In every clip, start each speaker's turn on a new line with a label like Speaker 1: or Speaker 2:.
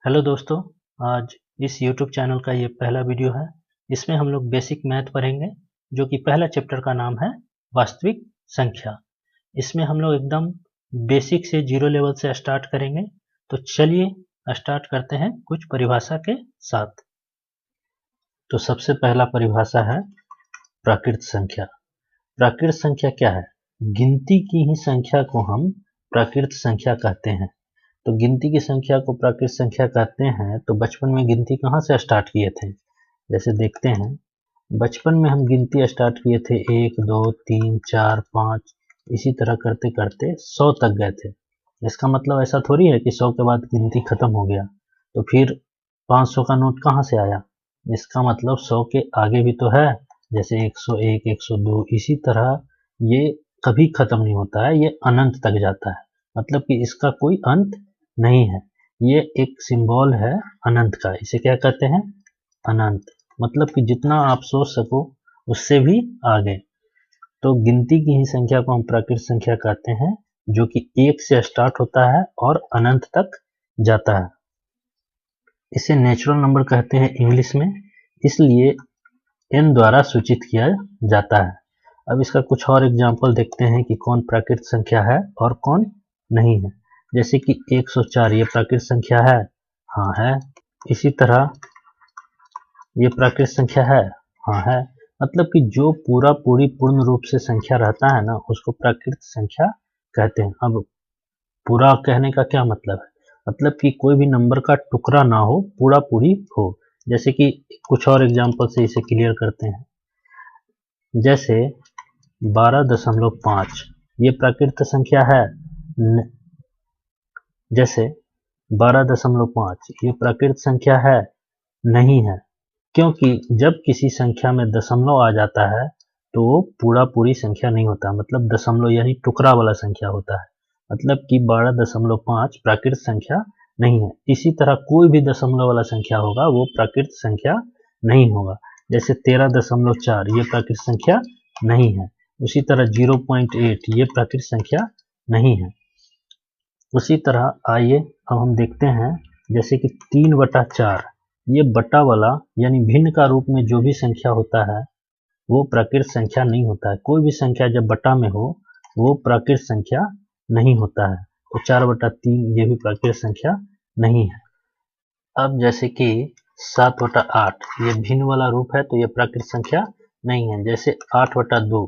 Speaker 1: Hello दोस्तों, आज इस YouTube चैनल का ये पहला वीडियो है। इसमें हम लोग बेसिक मैथ पढ़ेंगे, जो कि पहला चैप्टर का नाम है वास्तविक संख्या। इसमें हम लोग एकदम बेसिक से जीरो लेवल से स्टार्ट करेंगे। तो चलिए स्टार्ट करते हैं कुछ परिभाषा के साथ। तो सबसे पहला परिभाषा है प्राकृत संख्या। प्राकृत संख्या क्या है? गिनती की ही संख्या को हम प्राकृत संख्या कहते हैं। तो गिनती की संख्या को प्राकृत संख्या कहते हैं। तो बचपन में गिनती कहाँ से स्टार्ट किए थे? जैसे देखते हैं, बचपन में हम गिनती स्टार्ट किए थे 1 2 3 4 5, इसी तरह करते करते 100 तक गए थे। इसका मतलब ऐसा थोड़ी है कि 100 के बाद गिनती खत्म हो गया तो फिर 500 का नोट कहाँ से आया। इसका मतलब 100 के आगे भी तो है, जैसे 101 102, इसी तरह ये कभी खत्म नहीं होता है, ये अनंत तक जाता है। मतलब कि इसका कोई अंत नहीं है। ये एक सिंबल है अनंत का। इसे क्या कहते हैं? अनंत। मतलब कि जितना आप सोच सको उससे भी आगे। तो गिनती की ही संख्या को हम प्राकृत संख्या कहते हैं, जो कि 1 से स्टार्ट होता है और अनंत तक जाता है। इसे नेचुरल नंबर कहते हैं इंग्लिश में, इसलिए n द्वारा सूचित किया जाता है। अब इसका कुछ और एग्जाम्पल देखते हैं कि कौन प्राकृत संख्या है और कौन नहीं है। जैसे कि 104 ये प्राकृत संख्या है? हाँ है। इसी तरह ये प्राकृत संख्या है? हाँ है। मतलब कि जो पूर्ण रूप से संख्या रहता है ना, उसको प्राकृत संख्या कहते हैं। अब पूरा कहने का क्या मतलब है? मतलब कि कोई भी नंबर का टुकड़ा ना हो, पूरी हो। जैसे कि कुछ और एग्जाम्पल से इसे क्लियर करते हैं। जैसे 12.5 ये प्राकृत संख्या है? जैसे 12.5 ये प्राकृत संख्या है? नहीं है। क्योंकि जब किसी संख्या में दशमलव आ जाता है तो वो पूरी संख्या नहीं होता। मतलब दशमलव यानी टुकड़ा वाला संख्या होता है। मतलब कि 12.5 प्राकृत संख्या नहीं है। इसी तरह कोई भी दशमलव वाला संख्या होगा वो प्राकृत संख्या नहीं होगा। जैसे 13.4 ये प्राकृत संख्या नहीं है। उसी तरह 0.8 ये प्राकृत संख्या नहीं है। उसी तरह आइए अब हम देखते हैं, जैसे कि 3/4 ये बटा वाला यानी भिन्न का रूप में जो भी संख्या होता है वो प्राकृत संख्या नहीं होता है। कोई भी संख्या जब बटा में हो वो प्राकृत संख्या नहीं होता है। तो 4/3 ये भी प्राकृत संख्या नहीं है। अब जैसे कि 7/8 ये भिन्न वाला रूप है तो ये प्राकृत संख्या नहीं है। जैसे 8/2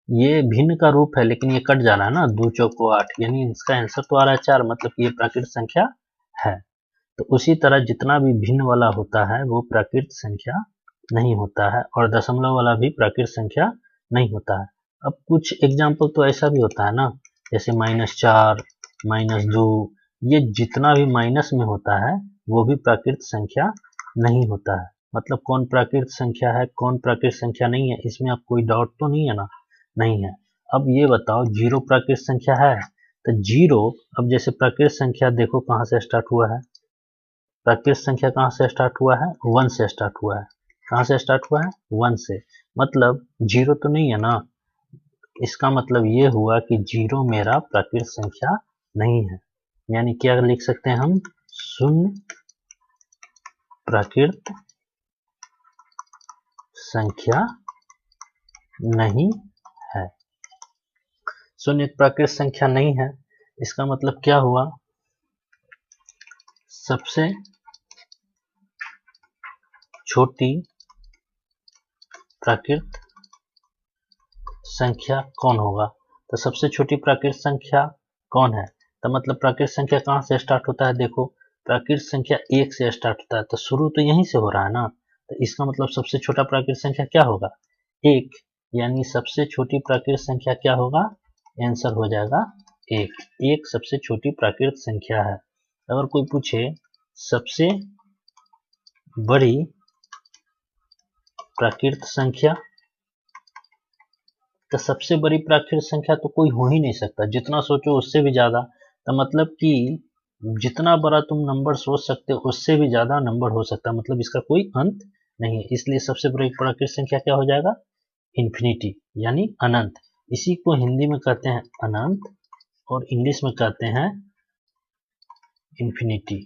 Speaker 1: ये भिन्न का रूप है लेकिन ये कट जा रहा है ना, 2 चौको 8, यानी इसका आंसर तो आ रहा है 4, मतलब कि ये प्राकृत संख्या है। तो उसी तरह जितना भी भिन्न वाला होता है वो प्राकृत संख्या नहीं होता है, और दशमलव वाला भी प्राकृत संख्या नहीं होता है। अब कुछ एग्जाम्पल तो ऐसा भी होता है ना, जैसे -4 -2, ये जितना भी माइनस में होता है वो भी प्राकृत संख्या नहीं होता है। मतलब कौन प्राकृत संख्या है कौन प्राकृत संख्या नहीं है, इसमें अब कोई डाउट तो नहीं है ना? नहीं है। अब ये बताओ, जीरो प्राकृत संख्या है? तो जीरो, अब जैसे प्राकृत संख्या देखो कहाँ से स्टार्ट हुआ है। प्राकृत संख्या कहाँ से स्टार्ट हुआ है? 1 से स्टार्ट हुआ है। कहाँ से स्टार्ट हुआ है? 1 से। मतलब जीरो तो नहीं है ना। इसका मतलब ये हुआ कि जीरो मेरा प्राकृत संख्या नहीं है। यानी क्या लिख सकते हैं हम? शून्य प्राकृत संख्या नहीं है। शून्य प्राकृत संख्या नहीं है। इसका मतलब क्या हुआ? सबसे छोटी प्राकृत संख्या कौन होगा? तो सबसे छोटी प्राकृत संख्या कौन है? तो मतलब प्राकृत संख्या कहाँ से स्टार्ट होता है? देखो, प्राकृत संख्या 1 से स्टार्ट होता है, तो शुरू तो यहीं से हो रहा है ना। तो इसका मतलब सबसे छोटा प्राकृत संख्या क्या होगा? 1। यानी सबसे छोटी प्राकृत संख्या क्या होगा? आंसर हो जाएगा 1। 1 सबसे छोटी प्राकृत संख्या है। अगर कोई पूछे सबसे बड़ी प्राकृत संख्या, तो सबसे बड़ी प्राकृत संख्या तो कोई हो ही नहीं सकता, जितना सोचो उससे भी ज्यादा। तो मतलब कि जितना बड़ा तुम नंबर सोच सकते हो उससे भी ज्यादा नंबर हो सकता है। मतलब इसका कोई अंत नहीं है। इसलिए सबसे बड़ी प्राकृत संख्या क्या हो जाएगा? इन्फिनिटी, यानी अनंत। इसी को हिंदी में कहते हैं अनंत और इंग्लिश में कहते हैं इन्फिनिटी।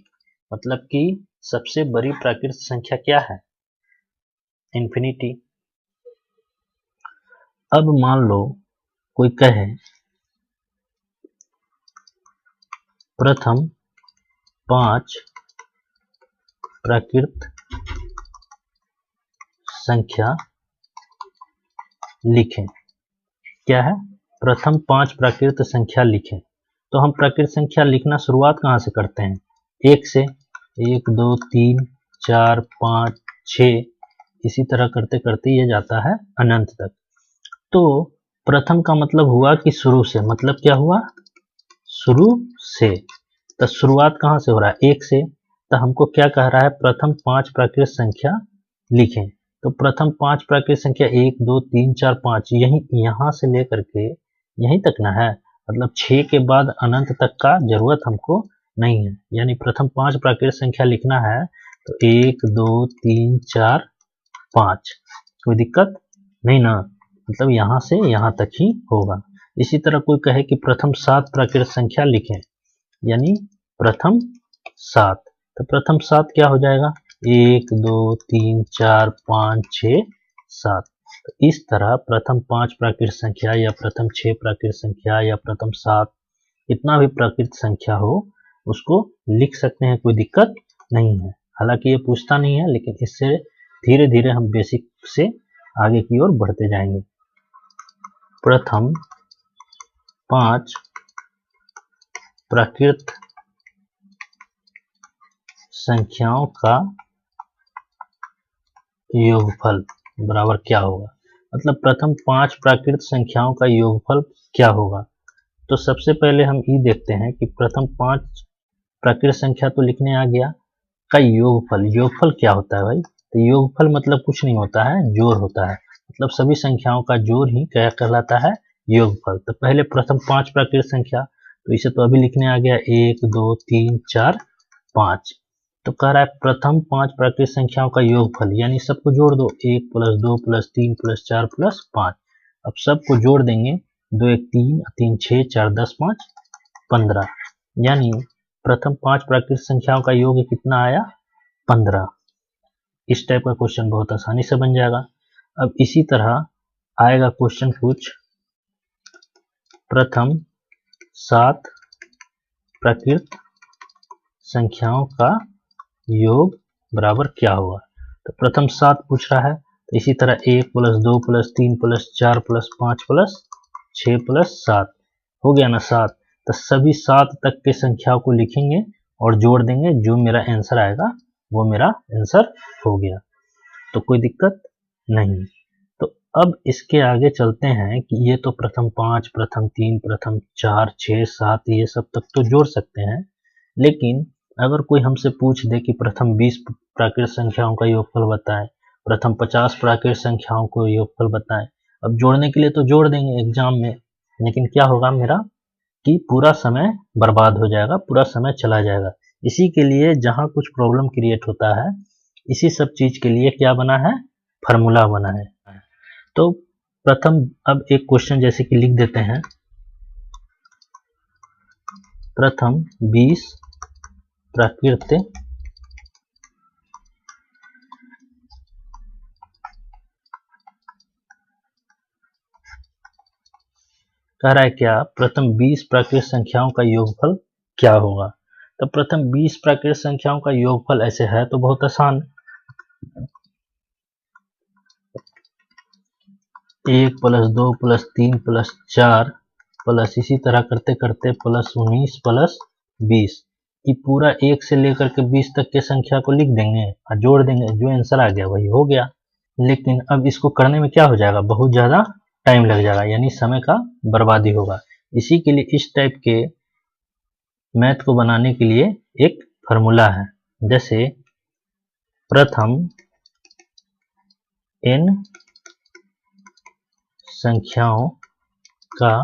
Speaker 1: मतलब कि सबसे बड़ी प्राकृत संख्या क्या है? इन्फिनिटी। अब मान लो कोई कहे प्रथम 5 प्राकृत संख्या लिखें। क्या है? प्रथम 5 प्राकृत संख्या लिखें। तो हम प्राकृत संख्या लिखना शुरुआत कहाँ से करते हैं? 1 से। 1 2 3 4 5 6, इसी तरह करते करते ये जाता है अनंत तक। तो प्रथम का मतलब हुआ कि शुरू से, मतलब क्या हुआ? शुरू से। तो शुरुआत कहाँ से हो रहा है? 1 से। तो हमको क्या कह रहा है? प्रथम 5 प्राकृत संख्या लिखें। तो प्रथम 5 प्राकृत संख्या 1 2 3 4 5, यही यहाँ से लेकर के यहीं तक ना है। मतलब 6 के बाद अनंत तक का जरूरत हमको नहीं है। यानी प्रथम 5 प्राकृत संख्या लिखना है तो 1 2 3 4 5, कोई दिक्कत नहीं ना। मतलब यहाँ से यहाँ तक ही होगा। इसी तरह कोई कहे कि प्रथम 7 प्राकृत संख्या लिखें, यानी प्रथम 7, तो प्रथम 7 क्या हो जाएगा? 1 2 3 4 5 6 7। तो इस तरह प्रथम 5 प्राकृत संख्या या प्रथम 6 प्राकृत संख्या या प्रथम 7, कितना भी प्राकृत संख्या हो उसको लिख सकते हैं, कोई दिक्कत नहीं है। हालांकि ये पूछता नहीं है, लेकिन इससे धीरे धीरे हम बेसिक से आगे की ओर बढ़ते जाएंगे। प्रथम 5 प्राकृत संख्याओं का योगफल बराबर क्या होगा? मतलब प्रथम 5 प्राकृत संख्याओं का योगफल क्या होगा? तो सबसे पहले हम ये देखते हैं कि प्रथम 5 प्राकृत संख्या तो लिखने आ गया, का योगफल। योगफल क्या होता है भाई? तो योगफल मतलब कुछ नहीं होता है, जोड़ होता है। मतलब सभी संख्याओं का जोड़ ही क्या कहलाता है? योगफल। तो पहले प्रथम 5 प्राकृत संख्या, तो इसे तो अभी लिखने आ गया 1 2 3 4 5। तो कह रहा है प्रथम 5 प्राकृत संख्याओं का योगफल, यानी सबको जोड़ दो। 1 + 2 + 3 + 4 + 5। अब सबको जोड़ देंगे, 2 1 3 3 6 4 10 5 15, यानी प्रथम 5 प्राकृत संख्याओं का योग कितना आया? 15। इस टाइप का क्वेश्चन बहुत आसानी से बन जाएगा। अब इसी तरह आएगा क्वेश्चन कुछ, प्रथम 7 प्राकृत संख्याओं का योग बराबर क्या होगा? तो प्रथम 7 पूछ रहा है, तो इसी तरह 1 + 2 + 3 + 4 + 5 + 6 + 7 हो गया ना 7। तो सभी 7 तक के संख्याओं को लिखेंगे और जोड़ देंगे, जो मेरा आंसर आएगा वो मेरा आंसर हो गया। तो कोई दिक्कत नहीं। तो अब इसके आगे चलते हैं कि ये तो प्रथम 5 प्रथम 3 प्रथम 4 6 7 ये सब तक तो जोड़ सकते हैं, लेकिन अगर कोई हमसे पूछ दे कि प्रथम 20 प्राकृत संख्याओं का योगफल बताएं, प्रथम 50 प्राकृत संख्याओं को योगफल बताएं, अब जोड़ने के लिए तो जोड़ देंगे एग्जाम में, लेकिन क्या होगा मेरा कि पूरा समय बर्बाद हो जाएगा, पूरा समय चला जाएगा। इसी के लिए जहां कुछ प्रॉब्लम क्रिएट होता है, इसी सब चीज के लिए क्या बना है? फार्मूला बना है। तो प्रथम अब एक क्वेश्चन जैसे कि लिख देते हैं, प्रथम 20 प्राकृत कह रहा है क्या? प्रथम 20 प्राकृत संख्याओं का योगफल क्या होगा? तो प्रथम 20 प्राकृत संख्याओं का योगफल ऐसे है तो बहुत आसान, 1 + 2 + 3 + 4 प्लस इसी तरह करते करते +19 + 20, ये पूरा 1 से लेकर के 20 तक के संख्या को लिख देंगे और जोड़ देंगे, जो आंसर आ गया वही हो गया। लेकिन अब इसको करने में क्या हो जाएगा? बहुत ज़्यादा टाइम लग जाएगा, यानी समय का बर्बादी होगा। इसी के लिए इस टाइप के मैथ को बनाने के लिए एक फार्मूला है, जैसे प्रथम n संख्याओं का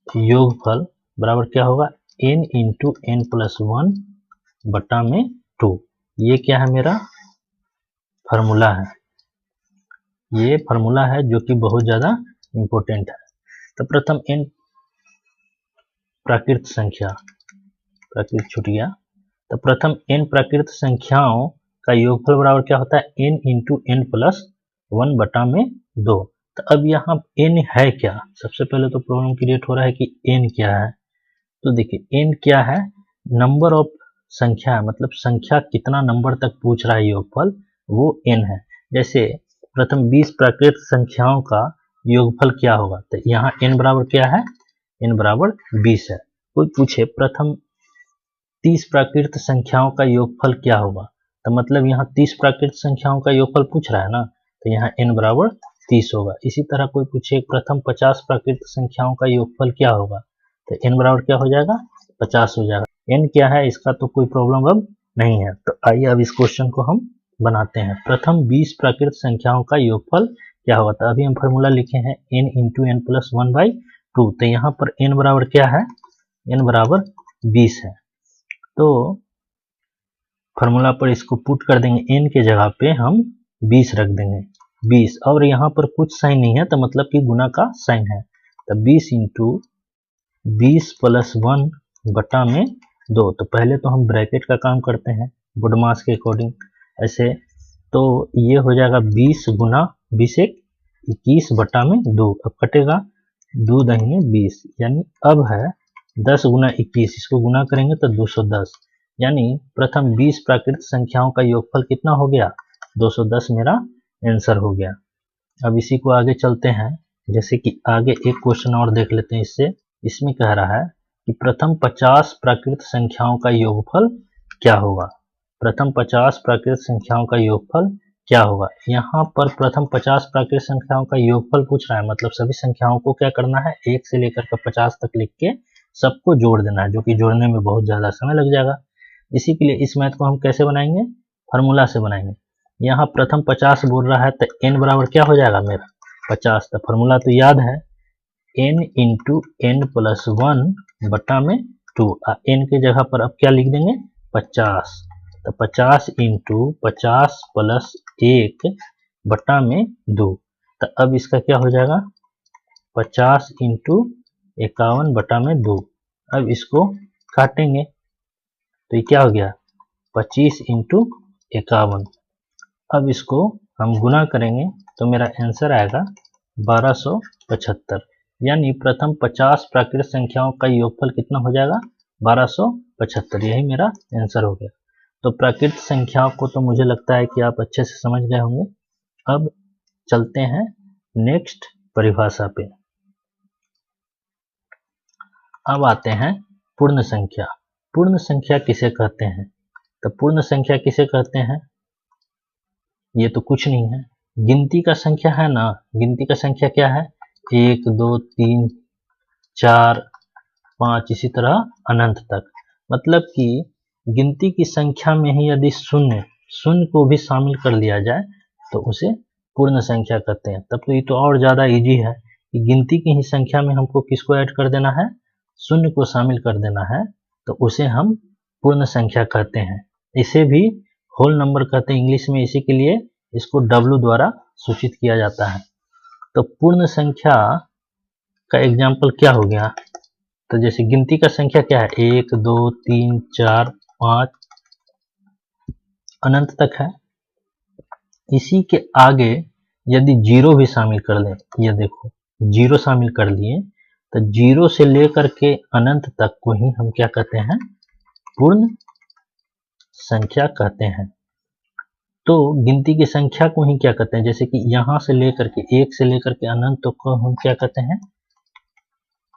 Speaker 1: योगफल बराबर क्या होगा? n × n + 1 बटा में 2। ये क्या है? मेरा फार्मूला है। ये फार्मूला है जो कि बहुत ज़्यादा इम्पोर्टेंट है। तो प्रथम n प्राकृत संख्या, प्राकृत छूट गया, तो प्रथम n प्राकृत संख्याओं का योगफल बराबर क्या होता है, n इंटू एन प्लस 1 बटा में 2। तो अब यहाँ n है क्या, सबसे पहले तो प्रॉब्लम क्रिएट हो रहा है कि n क्या है। तो देखिए n क्या है, नंबर ऑफ संख्या है, मतलब संख्या कितना नंबर तक पूछ रहा है योगफल, वो n है। जैसे प्रथम 20 प्राकृत संख्याओं का योगफल क्या होगा, तो यहाँ n बराबर क्या है, n बराबर 20 है। कोई पूछे प्रथम 30 प्राकृत संख्याओं का योगफल क्या होगा, तो मतलब यहाँ 30 प्राकृत संख्याओं का योगफल पूछ रहा है ना, तो यहाँ n बराबर 30 होगा। इसी तरह कोई पूछे प्रथम 50 प्राकृत संख्याओं का योगफल क्या होगा, तो n बराबर क्या हो जाएगा, 50 हो जाएगा। n क्या है इसका तो कोई प्रॉब्लम अब नहीं है। तो आइए अब इस क्वेश्चन को हम बनाते हैं। प्रथम 20 प्राकृत संख्याओं का योगफल क्या होगा, तो अभी हम फॉर्मूला लिखे हैं n इंटू एन प्लस 1/2। तो यहाँ पर n बराबर क्या है, n बराबर 20 है। तो फॉर्मूला पर इसको पुट कर देंगे, n के जगह पे हम 20 रख देंगे, 20, और यहाँ पर कुछ साइन नहीं है तो मतलब कि गुना का साइन है। तो 20 इंटू 20 प्लस 1 बटा में 2। तो पहले तो हम ब्रैकेट का काम करते हैं बुडमास के अकॉर्डिंग ऐसे, तो ये हो जाएगा 20 गुना 20 एक 21 बटा में 2। अब कटेगा 2 दहीने 20, यानी अब है 10 गुना 21, इसको गुना करेंगे तो 210, यानी प्रथम 20 प्राकृत संख्याओं का योगफल कितना हो गया, 210 मेरा आंसर हो गया। अब इसी को आगे चलते हैं, जैसे कि आगे एक क्वेश्चन और देख लेते हैं इससे। इसमें कह रहा है कि प्रथम 50 प्राकृत संख्याओं का योगफल क्या होगा। प्रथम 50 प्राकृत संख्याओं का योगफल क्या होगा, यहाँ पर प्रथम 50 प्राकृत संख्याओं का योगफल पूछ रहा है, मतलब सभी संख्याओं को क्या करना है, 1 से लेकर के 50 तक लिख के सबको जोड़ देना है, जो कि जोड़ने में बहुत ज़्यादा समय लग जाएगा। इसी के लिए इस मैथ को हम कैसे बनाएंगे, फार्मूला से बनाएंगे। यहाँ प्रथम 50 बोल रहा है तो n बराबर क्या हो जाएगा मेरा 50। तो फार्मूला तो याद है, n इंटू एन प्लस 1 बटा में 2। n के जगह पर अब क्या लिख देंगे 50। तो 50 इंटू 50 प्लस 1 बटा में 2। तो अब इसका क्या हो जाएगा 50 इंटू 51 बटा में 2। अब इसको काटेंगे तो ये क्या हो गया 25 इंटू 51। अब इसको हम गुना करेंगे तो मेरा आंसर आएगा 1275, यानी प्रथम 50 प्राकृत संख्याओं का योगफल कितना हो जाएगा 1275। यही मेरा आंसर हो गया। तो प्राकृत संख्याओं को तो मुझे लगता है कि आप अच्छे से समझ गए होंगे। अब चलते हैं नेक्स्ट परिभाषा पे। अब आते हैं पूर्ण संख्या। पूर्ण संख्या किसे कहते हैं, तो पूर्ण संख्या किसे कहते हैं, ये तो कुछ नहीं है, गिनती का संख्या है ना। गिनती का संख्या क्या है 1 2 3 4 5 इसी तरह अनंत तक। मतलब कि गिनती की संख्या में ही यदि शून्य को भी शामिल कर लिया जाए तो उसे पूर्ण संख्या कहते हैं। तब तो ये तो और ज़्यादा इजी है कि गिनती की ही संख्या में हमको किसको ऐड कर देना है, शून्य को शामिल कर देना है, तो उसे हम पूर्ण संख्या कहते हैं। इसे भी होल नंबर कहते हैं इंग्लिश में, इसी के लिए इसको W द्वारा सूचित किया जाता है। तो पूर्ण संख्या का एग्जाम्पल क्या हो गया, तो जैसे गिनती का संख्या क्या है 1 2 3 4 5 अनंत तक है। इसी के आगे यदि जीरो भी शामिल कर लें, ये देखो जीरो शामिल कर लिए, तो जीरो से लेकर के अनंत तक को ही हम क्या कहते हैं पूर्ण संख्या कहते हैं। तो गिनती की संख्या को ही क्या कहते हैं, जैसे कि यहां से लेकर के 1 से लेकर के अनंत तक को हम क्या कहते हैं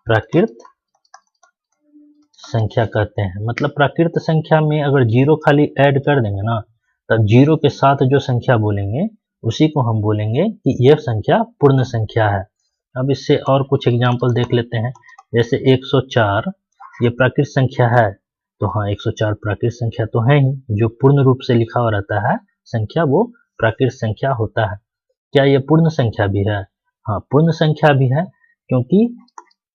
Speaker 1: प्राकृत संख्या कहते हैं। मतलब प्राकृत संख्या में अगर जीरो खाली ऐड कर देंगे ना, तो जीरो के साथ जो संख्या बोलेंगे उसी को हम बोलेंगे कि यह संख्या पूर्ण संख्या है। अब इससे और कुछ एग्जाम्पल देख लेते हैं। जैसे 104 ये प्राकृत संख्या है, तो हाँ 104 प्राकृत संख्या तो है ही, जो पूर्ण रूप से लिखा हुआ रहता है संख्या वो प्राकृत संख्या होता है। क्या ये पूर्ण संख्या भी है, हाँ पूर्ण संख्या भी है, क्योंकि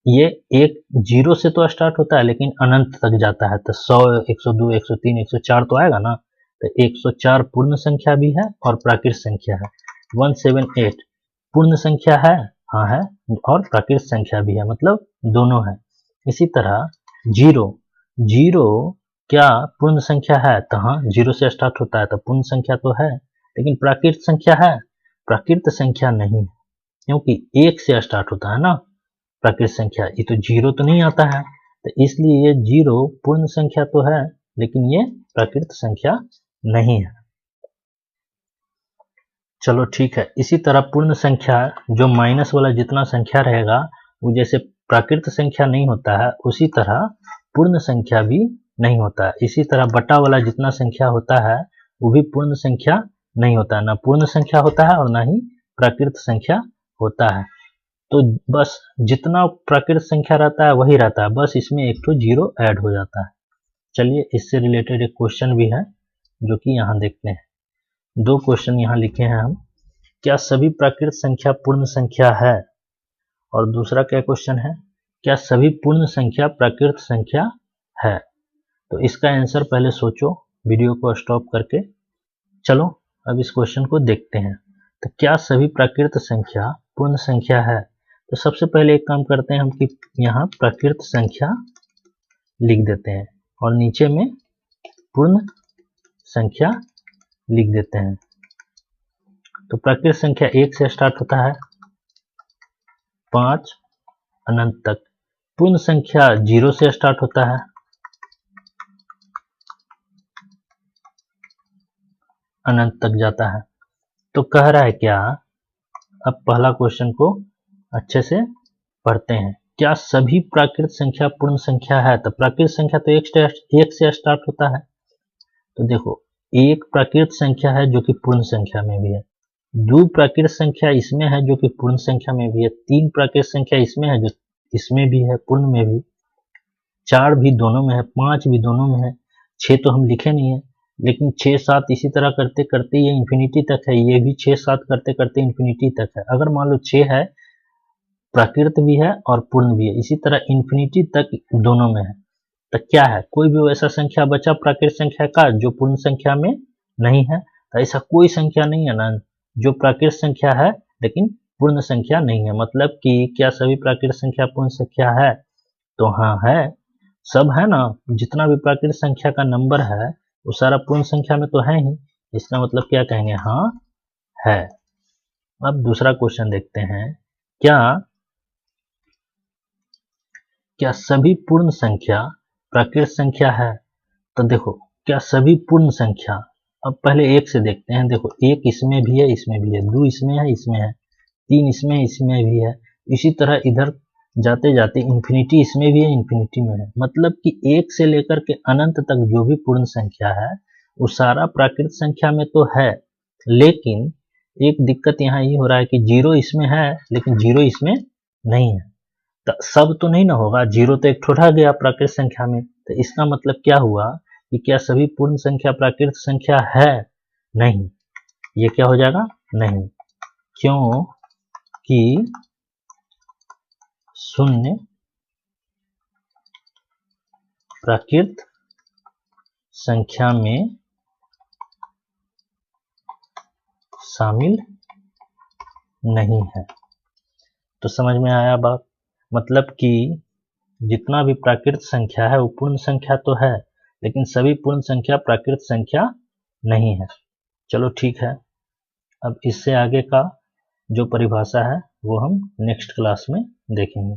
Speaker 1: ये एक जीरो से तो स्टार्ट होता है लेकिन अनंत तक जाता है। तो 100 102 103 104 तो आएगा ना, तो 104 पूर्ण संख्या भी है और प्राकृत संख्या है। 178 पूर्ण संख्या है, हाँ है, और प्राकृत संख्या भी है, मतलब दोनों है। इसी तरह जीरो क्या पूर्ण संख्या है? तो हाँ, 0 से स्टार्ट होता है तो पूर्ण संख्या तो है, लेकिन प्राकृत संख्या है? प्राकृत संख्या नहीं, क्योंकि 1 से स्टार्ट होता है ना प्राकृत संख्या, ये तो 0 तो नहीं आता है, तो इसलिए ये 0 पूर्ण संख्या तो है, लेकिन ये प्राकृत संख्या नहीं है। चलो ठीक है, इसी तरह पूर्ण संख्या जो माइनस वाला जितना संख्या रहेगा वो जैसे प्राकृत संख्या नहीं होता है, उसी तरह पूर्ण संख्या भी नहीं होता है। इसी तरह बटा वाला जितना संख्या होता है वो भी पूर्ण संख्या नहीं होता है, ना पूर्ण संख्या होता है और ना ही प्राकृत संख्या होता है। तो बस जितना प्राकृत संख्या रहता है वही रहता है, बस इसमें एक तो 0 ऐड हो जाता है। चलिए इससे रिलेटेड एक क्वेश्चन भी है जो कि यहाँ देखते हैं। 2 क्वेश्चन यहाँ लिखे हैं हम। क्या सभी प्राकृत संख्या पूर्ण संख्या है? और दूसरा क्या क्वेश्चन है, क्या सभी पूर्ण संख्या प्राकृत संख्या है? तो इसका आंसर पहले सोचो वीडियो को स्टॉप करके। चलो अब इस क्वेश्चन को देखते हैं। तो क्या सभी प्राकृत संख्या पूर्ण संख्या है? तो सबसे पहले एक काम करते हैं हम कि यहाँ प्राकृत संख्या लिख देते हैं और नीचे में पूर्ण संख्या लिख देते हैं। तो प्राकृत संख्या 1 से स्टार्ट होता है 5 अनंत तक। पूर्ण संख्या 0 से स्टार्ट होता है, अनंत तक जाता है। तो कह रहा है क्या, अब पहला क्वेश्चन को अच्छे से पढ़ते हैं। क्या सभी प्राकृत संख्या पूर्ण संख्या है? तो प्राकृत संख्या तो 1 से स्टार्ट होता है। तो देखो, एक प्राकृत संख्या है जो कि पूर्ण संख्या में भी है, 2 प्राकृत संख्या इसमें है जो कि पूर्ण संख्या में भी है, 3 प्राकृत संख्या इसमें है जो इसमें भी है पूर्ण में भी, 4 भी दोनों में है, 5 भी दोनों में है, 6 तो हम लिखे नहीं है, लेकिन 6 7 इसी तरह करते करते ये इन्फिनिटी तक है, ये भी 6 7 करते करते इन्फिनिटी तक है। अगर मान लो 6 है, प्राकृत भी है और पूर्ण भी है, इसी तरह इन्फिनिटी तक दोनों में है। तो क्या है, कोई भी वैसा संख्या बचा प्राकृत संख्या का जो पूर्ण संख्या में नहीं है? तो ऐसा कोई संख्या नहीं है ना जो प्राकृत संख्या है लेकिन पूर्ण संख्या नहीं है। मतलब कि क्या सभी प्राकृत संख्या पूर्ण संख्या है? तो हाँ है, सब है ना, जितना भी प्राकृत संख्या का नंबर है वो सारा पूर्ण संख्या में तो है ही। इसका मतलब क्या कहेंगे, हाँ है। अब दूसरा क्वेश्चन देखते हैं। क्या सभी पूर्ण संख्या प्राकृत संख्या है? तो देखो, क्या सभी पूर्ण संख्या, अब पहले 1 से देखते हैं। देखो 1 इसमें भी है, इसमें भी है, 2 इसमें है, इसमें है, 3 इसमें इसमें भी है, इसी तरह इधर जाते जाते इन्फिनिटी इसमें भी है, इन्फिनिटी में है। मतलब कि 1 से लेकर के अनंत तक जो भी पूर्ण संख्या है वो सारा प्राकृत संख्या में तो है, लेकिन एक दिक्कत यहाँ ये हो रहा है कि 0 इसमें है लेकिन 0 इसमें नहीं है। तो सब तो नहीं ना होगा, 0 तो एक ठोठा गया प्राकृत संख्या में। तो इसका मतलब क्या हुआ कि क्या सभी पूर्ण संख्या प्राकृत संख्या है? नहीं, ये क्या हो जाएगा, नहीं, क्योंकि शून्य प्राकृत संख्या में शामिल नहीं है। तो समझ में आया बात? मतलब कि जितना भी प्राकृत संख्या है वो पूर्ण संख्या तो है, लेकिन सभी पूर्ण संख्या प्राकृत संख्या नहीं है। चलो ठीक है, अब इससे आगे का जो परिभाषा है वो हम नेक्स्ट क्लास में देखेंगे।